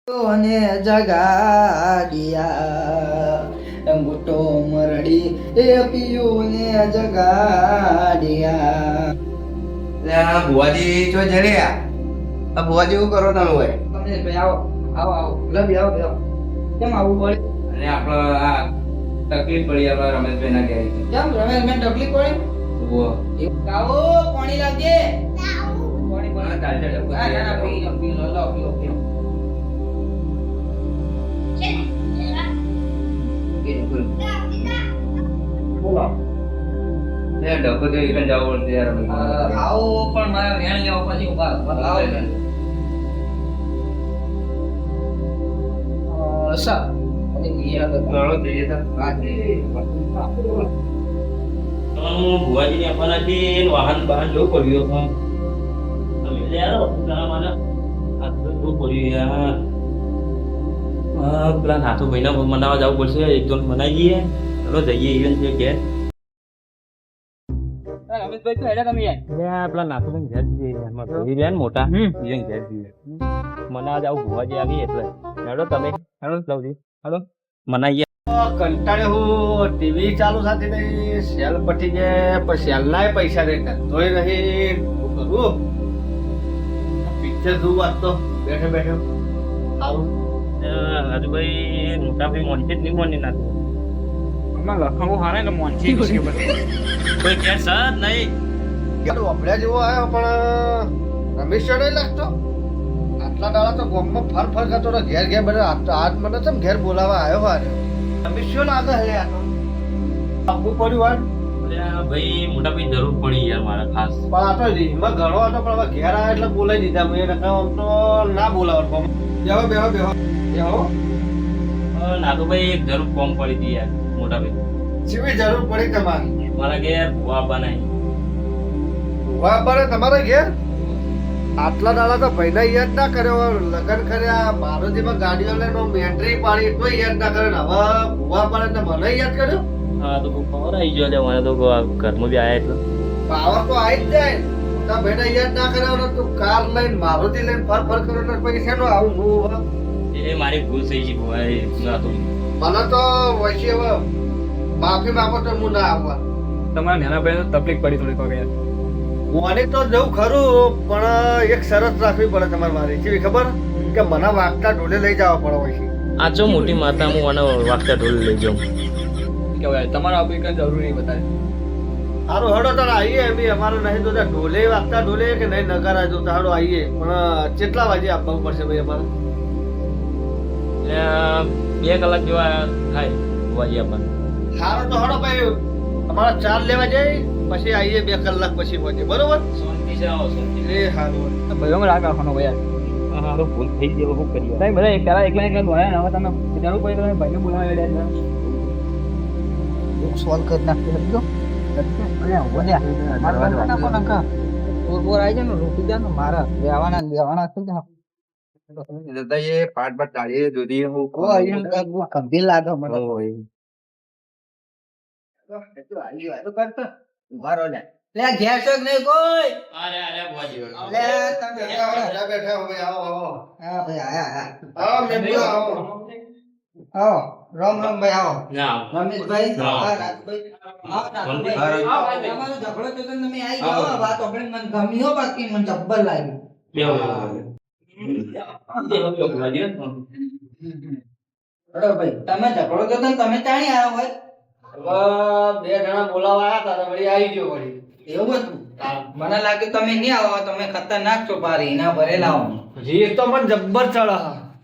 ને જગાડિયા અંગૂઠો મરડી એ પિયું ને જગાડિયા. આ ભુવાજી જો જડ્યા. આ ભુવાજી શું કરો તમે હોય? ભાઈ આવો આવો આવો લબી આવો બેહો. કેમ આવું પડે? અને આપણો આ તકલીફ પડી આપણા રમેશભાઈ ના ઘેર. કેમ રમેશ મેં તકલીફ પડી? ઓહો. આવો પાણી લાવજે. પાણી હા, ચાલશે, ડબ્બો ના ના છે. પી લો પી લો લો પીઓ પીઓ. બોલો. એ ડબ્બો તો એકન જવું પડશે યાર રમેશભાઈ. આવો પણ મારે રેણ લેવા પછી ઉભા આવો બેન. સર અને ગિયા તો ઘણો જોઈએ તો. ભુવાજીને આપવાના છે વાહન બહાન જો પડ્યો તમે લે આવો મને આ તો જો પડ્યું યાર પેલા નાથુ ભાઈને મનાવવા જવું પડશે એક જોન મનાઈ જઈએ ચલો જઈએ ઇવેન છે કે રમેશભાઈ તો હેડા તમે યાર પેલા નાથુ ભાઈ ઘેર જઈએ એમાં ભાઈ રહ્યા ને મોટા ઇવેન ઘેર જઈએ મનાવવા જવું ભુવાજી આવી એટલે હેડો તમે હેડો લવજી હેડો મનાઈએ કંટાળે હું ટીવી ચાલુ થતી નહીં, સેલ પટી જાય પણ સેલ ના પૈસા દેતા તોય નહીં. શું કરું? પિક્ચર જોવું આજ તો બેઠો બેઠો સારું. રાજુભાઈ મોટા ભાઈ મોનથી જ નહીં મોની નાથું લખણું હારે ને મોનથી કોઈ ઘેર સર નહીં વપડ્યા જેવો આવ્યો પણ રમેશ નહીં લાગતો. આટલા દાડા તો ગામમાં ફર ફર કરતો હતો ઘેર ઘેર બધા આજ મને છે ને ઘેર બોલાવા આવ્યો હારે. રમેશ લાગે હે આ તો આપવું પડ્યું હોય ભાઈ મોટા ભાઈ જરૂર પડી યાર મારે ખાસ પણ આ તો રીંગમાં ઘણો હતો પણ હવે ઘેર આવ્યા એટલે બોલાવી દીધા મેં નકા આમ તો ના બોલાવત. બેહો બેહો બેહો બેહો. નાથુ ભાઈ એક જરૂર કોમ પડી હતી યાર મોટા ભાઈ શીવી જરૂર પડી તમારી? મારા ઘેર ભુવા બનાવી વાહ પડે તમારે ઘેર? આટલા દાડા તો ભાઈને યાદ ના કર્યો. લગન કર્યા મારુતિમાં ગાડીઓ લઈને મેન્ટ્રી પાડી એટલો યાદ ના કર્યો ને હવે ભૂવા પડે તો મને યાદ કર્યો. હા તો પાવર આવી ગયો એટલે મને તો ઘરમાં બી આવ્યા એટલે પાવર તો આવી જ જાય. મોટા ભાઈને યાદ ના કર્યો ને તું કાર લઈને મારુતિ લઈને ફર ફર કર્યો ને પછી શેનો આવું હું? એ મારી ભૂલ થઈ ગઈ ભુવા એ નાથુ મને તો વચ્ચે હવે માફી માંગો તો હું ના આવવા. તમારા નાના ભાઈને તકલીફ પડી થોડીક વખત મને તો જવું ખરું પણ એક શરત રાખવી પડે તમારે મારી. કેવી ખબર કે મને વાગતા ઢોલે લઈ જવા પડે હોય છે. આ જો મોટી માતા હું મને વાગતા ઢોલ લઈ જાઉં કેવાય તમારા આપી કઈ જરૂર નહીં બતાવે સારું હડો તારે આવીએ એમ અમારે નહીં તો ઢોલે વાગતા ઢોલે કે નહીં નકારા જો હાડો આવીએ પણ કેટલા વાગે આપવું પડશે ભાઈ અમારે? એટલે 2 કલાક જેવા થાય ભુવાજી આપણને સારું તો હડો ભાઈ અમારા 4 લેવા જાય પછી આવીએ 2 કલાક પછી પહોંચે બરોબર? શાંતિ છે આવો શાંતિ એ સારું. ભાઈઓમાં રાગ રાખવાનો ભાઈ હા ભૂલ થઈ ગઈ શું કરીએ તમે બધા પેલા એકલા એકલા ધોયા ને હવે તમે જરૂર પડી તમે ભાઈને બોલાવા એડ્યા સોલ્વ કરી નાખી શકજો. આવી જાય રોકી જાય ને મારા લેવાના લેવાના થઈ જાય. દાદા એ પાટ પાટ ટાળીએ દૂધી હું ગંભીર લાગે મને. ઉભા રહો લે. લે ઘેર છો કે નહીં કોઈ? અરે ભુવાજી લે તમે બેઠા બેઠા ભાઈ આવો આવો હા ભાઈ આયા આવો મેમ્બરો આવો. આવો રામ રામ ભાઈ આવો. ના રમેશભાઈ હા. હા રાજભાઈ હા રાજભાઈ તમારો ઝઘડો તો તમે આવી ગયો વાત આપણે મને ગમી હો બાકી મને જબ્બર લાગ્યું. બરાબર ભાઈ તમે ઝઘડો તો તમે ચાણી આવ્યા હોય હવે 2 જણા બોલાવા આવ્યા હતા તો વળી આવી ગયો વળી. એવું હતું મને લાગ્યું તમે નહીં આવો તમે ખતરનાક છો પારી ના ભરેલા હો. રીત તો મને જબ્બર ચડે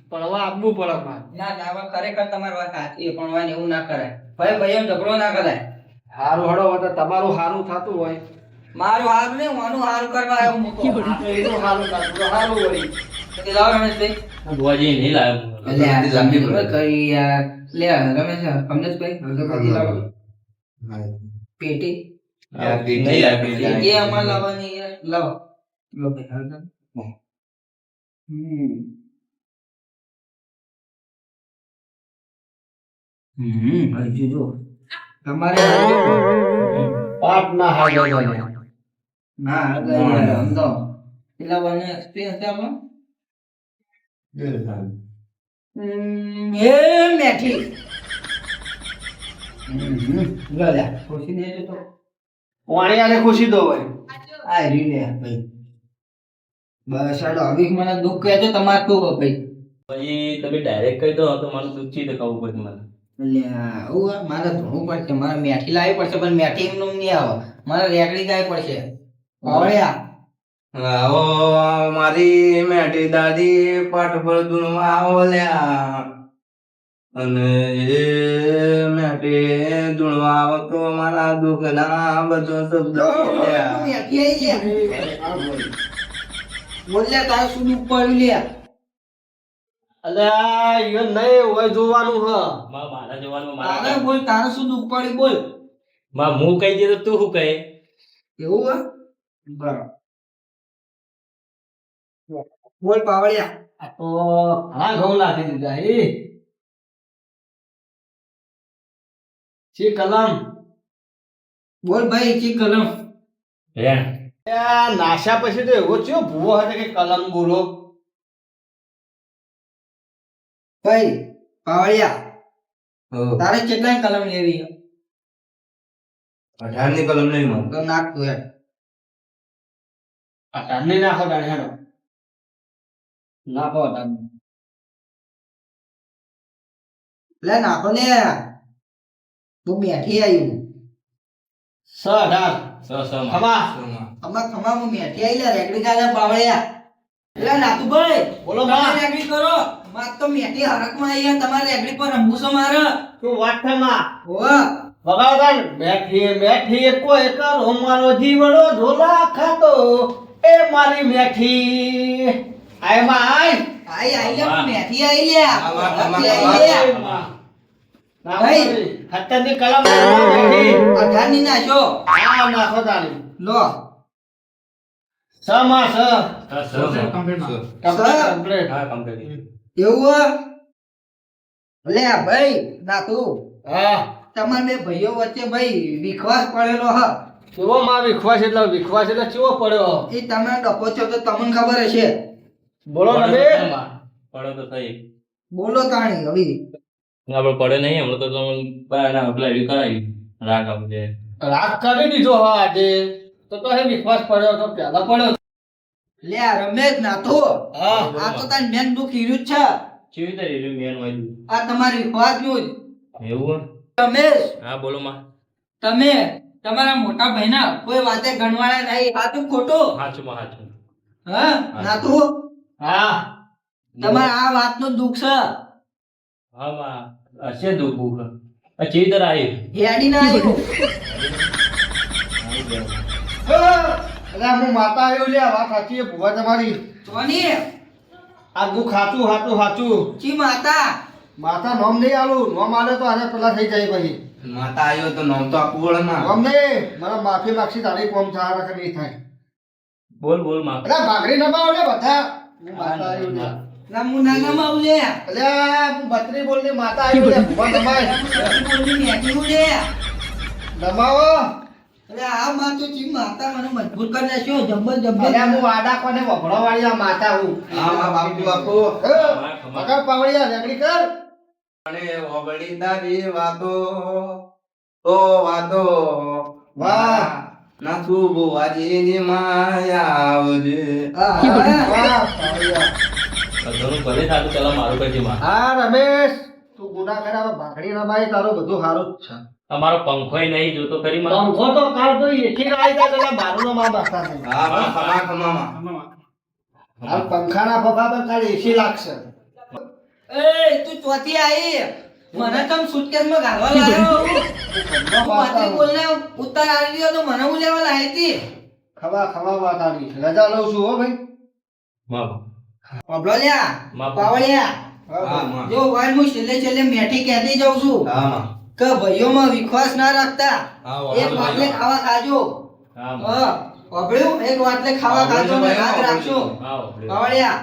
પણ હવે આપવું પડે મારે. ના ના હવે ખરેખર તમારી વાત સાચી પણ વાન એવું ના કરાય ભાઈ ભાઈ એમ ઝઘડો ના કરાય. હારું હડો હવે તો તમારું હારું થતું હોય મારું હારું નહીં માનું હારું કરવા આવ્યો હું તો. આ તો એનું હારું થતું તો હારું વળી. તો લાવો રમેશભાઈ. ભુવાજી નહીં લાવ્યો લે આ રમેશભાઈ કઈ યાર લે રમેશ કમલેશભાઈ અગરબત્તી લાવો પેટી પેટી અમારે લાવવાની યાર લાવો લો ભાઈ હળદર. હજુ જો તમારે પાપ ના હાજો બને. ના હળદર યાર આમ તો પેલા બને એક્સપિરિયન્સ છે આમાં એ મેઠી લો લે ખુશી દેજો તો વાણી આને ખુશી દો ભાઈ આ રી લે ભાઈ બસ હાલો હવે મને દુઃખ કહે તો તમારે શું ભાઈ પછી તમે ડાયરેક્ટ કહી દો તો મારું દુઃખ ચીતે કહું પડે મને લ્યા આવું મારે ધોવું પડશે મારે મેઠી લાવવી પડશે પણ મેઠી એમનું નહીં આવે મારે રેકડી ગાય પડશે પાવળિયા આવો મારી મેઠી દાદી પાઠ પર દુનવા આવો લ્યા અને એ મેઠી દુણવા આવો તો મારા દુઃખ ના બધો શબ્દ લ્યા. મેઠી આવી ગયા બોલ્યા તારે શું દુઃખ પડ્યું લ્યા અલ્યા એ નહીં હોય જોવાનું હ મારા જવાનું તારે મારા બોલ તારે શું દુઃખ પડ્યું બોલ હું કહી દે તો તું શું કહે એવું હે બરાબર બોલ પાવળિયા આ તો ઘણા ઘઉં લાગી દીધા એ શી કલમ બોલ ભાઈ ચી કલમ હે નાશા પછી તો એવો ચિયો ભૂવો હતો કે કલમ બોલો ભાઈ પાવળિયા હો, તારે કેટલાય કલમ લેવી છે? 18 ની કલમ નહીં મળે. તો નાખ તું યાર આ ટાણની નાખો ટાણ હેડો નાખો ટાણ લે નાખો ને તું બેઠી આવ્યું 18 ખમા અમાર ખમા હું બેઠી આવી લે રેકડી ગાલે પાવળિયા લે નાતું ભાઈ બોલો તમે બા રેકડી કરો માર તો મેઠી હરકમાં આવી છે, તમારે રેકડી પર રમવું છે મારે તું વાત થા હો વગાડતા બેઠી બેઠી કોઈ કરો મારો જીવડો ઝોલા ખાતો એ મારી મેઠી આય માં આય આઈ લે મેઠી આવી લે આમાં, આમાં, મેઠી આવી લે ના ભાઈ. ભાઈ હત્તરની કલમ બેઠી 18 ની નાખો આ નાખો તારી લો સમા સ કમ્પ્લીટ કમ્પ્લીટ હા કમ્પ્લીટ એવું હે? લે ભાઈ નાતું હા તમાર બે ભાઈઓ વચ્ચે ભાઈ વિશ્વાસ પડેલો હ કેવો માં વિખવાસ એટલે કેવો પડ્યો એ તમે ડકો છો તો તમને ખબર હશે બોલો રમે પડો તો થઈ બોલો તાણી હવે આપણે પડે નહીં હમણાં તો તમે પેલા એવી કરાવી રાગ આપજે રાગ કરી દીધો હો આજે તો હે વિશ્વાસ પડ્યો તો પેલા પડ્યો લે આ રમેશ નાતો હા આ તો તાર મેન દુઃખ હીરું જ છે કેવી રીતે રેડિયો મેન વાળું આ તમારી વિશ્વાસ નું જ એવું રમેશ હા બોલો માં તમે તમારા મોટા ભાઈના કોઈ વાતે ગણવાના નહીં સાચું ખોટું હાચું માં હાચું હા નાતું હા તમારા આ વાતનું દુઃખ છે હા માં હશે દુઃખ આ ચી તર આવી હેડી ના આવ્યું એટલે હું માતા આવ્યો લે વાત સાચી છે ભુવા તમારી સોની આ દુઃખ સાચું ચી માતા માતા નોમ નહીં આલું નોમ આલે તો આને પેલા થઈ જાય પછી માતા આવ્યો તો નામ તો આપવું પડે ના. નોમ નહીં મને માફી માગશી તારી કોમ થયા રાખે નહીં થાય બોલ માં એટલે ભાગડી નમાવો લે બધા હું માતા આવ્યો લે ના હું નાના માં લે એટલે હું બત્રી બોલ માતા આવ્યો લે ભુવા નમાય નમાવો અરે આ માં તો ચી માતા મને મજબૂર કરી નાખ્યો જબ્બર જબ્બર એટલે હું વાડા કોને વભળો વાળી આ માતા હું હા બાપુ બાપુ મગર પાવડિયા રેગડી કર અને ઓગળી તારી વાતો તો વાતો વાહ. ના તું બુવાજીની માયા આવજે. હા, વાહ, હા. પાવડિયા. બધાનું ભલે થાતું પેલા મારું કરજે માં હા રમેશ તું ગુના કર્યા ભાખડી નમાય તારું બધું સારું જ છે તમારો પંખોય નહીં જોતો ખરી માં પંખો તો કાલ તો એથી આવી જાય એટલે મારું નામ બાસા છે હા બા, ખમા ખમામાં. આ પંખાના પપ્પા પર ખાલી એસી લાગશે એ તું ચોથી આવી મને તમ સુટકેસ માં ગાળવા લાવ્યો તું માત્રી બોલને ઉત્તર આવી ગયો તો મને હું લેવા લાવી હતી ખવા વાત આવી રજા લઉં છું હો ભાઈ માં અબળો લ્યા માં. પાવળિયા હા માં. જો ભાઈ હું છેલ્લે મેઠી કહેતી જાઉં છું હા માં. કે ભાઈઓમાં વિશ્વાસ ના રાખતા હા, એક વાંધો વાટલે નહીં. ખાવા ખાજો હા માં. હા અબળ્યું એક વાટલે ખાવા ખાજો ને યાદ રાખજો હા ઓકે. પાવળિયા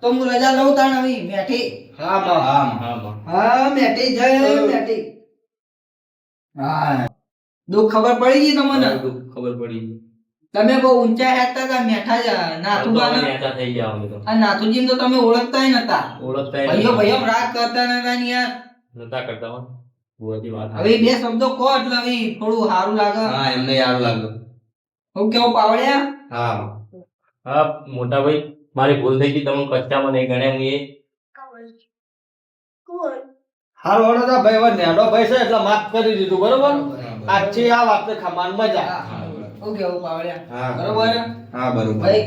તો હું રજા લઉં તાણ આવી મેઠી હા બા હા માં. હા માં. હા મેઠી જય મેઠી હા દુઃખ ખબર પડી ગઈ તમને ખબર પડી તમે બહુ ઊંચા હેકતા હતા મેઠા જ નાથુબાના નેતા થઈ ગયા અમે તો આ નાથુજીને તો તમે ઓળખતાય નતા ઓળખતા ભાઈઓ ભાઈઓ રાગ કરતા નતા ને યાર નતા કરતા હો. ભુવાજી વાત હવે બે શબ્દો કહો એટલે હવે થોડું સારું લાગે હા એમને યાદ લાગ્યું. હું કેવું પાવડ્યા હા હા મોટા ભાઈ મારી ભૂલ થઈ ગઈ તમે કચ્ચામાં નહીં ગણ્યા હું એ હાલ વડોદરા ભાઈ હવે નેનો ભાઈ છે એટલે માફ કરી દીધું બરોબર આજથી આ વાત ખમાન મજા હું કેવું પાવડ્યા હા બરોબર હા બરોબર ભાઈ